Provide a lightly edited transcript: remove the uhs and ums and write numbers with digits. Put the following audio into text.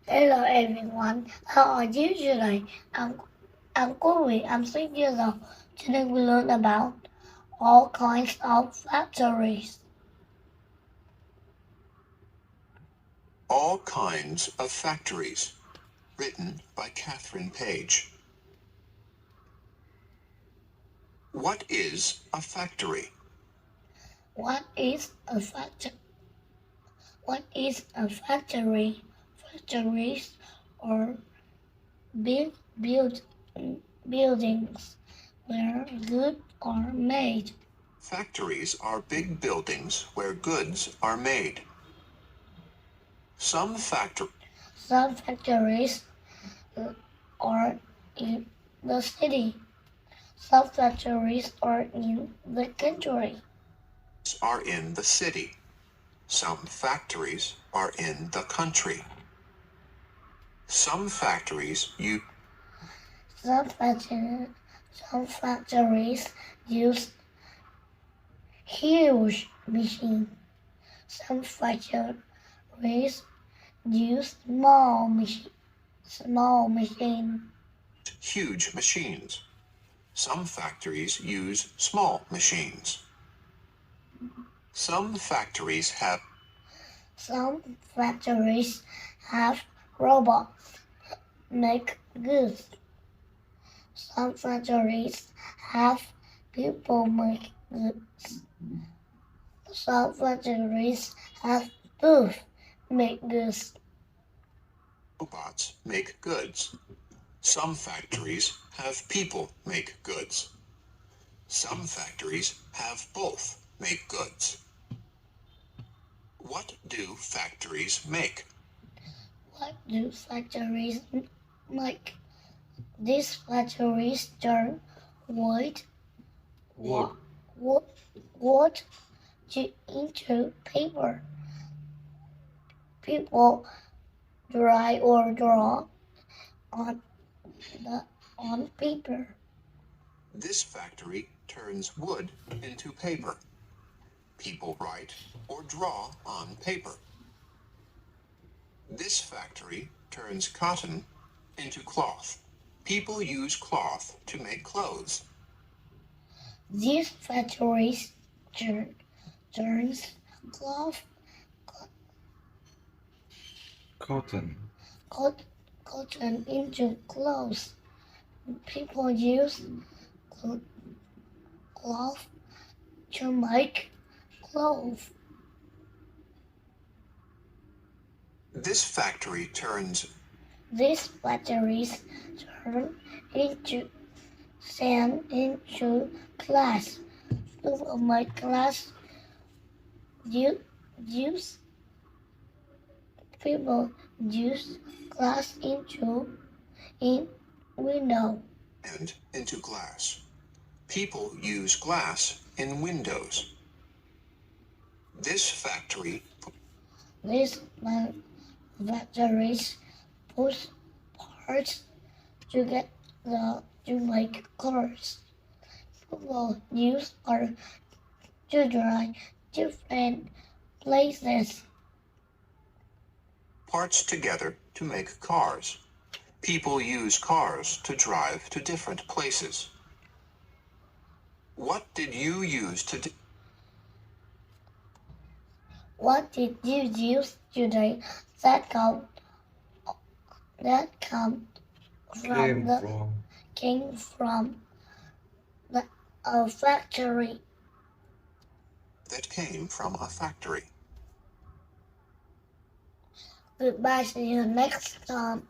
Hello everyone, how are you today? I'm Quốc. I'm 6 years old. Today we learn about all kinds of factories. All Kinds of Factories, written by Catherine Page. What is a factory? What is a factory? What is a factory? Factories are big buildings where goods are made. Factories are big buildings where goods are made. Some factories are in the city. Some factories are in the country. are in the city. Some factories are in the country. Some factories use Some factories use huge machines. Some factories use small machines. huge machines. Some factories use small machines. Some factories have robots make goods. Some factories have people make goods. Some factories have booth make goods. robots make goods. Some factories have people make goods. Some factories have both make goods. What do factories make? What do factories make? These factories turn wood into paper. People write or draw on paper. This factory turns wood into paper. People write or draw on paper. This factory turns cotton into cloth. People use cloth to make clothes. These factories turns Cotton. cotton into clothes. People use cloth to make clothes. These factories turn into sand into glass. People make glass use people use glass in window and into glass. People use glass in windows. This factories put parts together to make cars. People use cars to drive different places. Parts together to make cars. People use cars to drive to different places. What did you use today? What did you use today that came from a factory? That came from a factory. Goodbye, see you next time.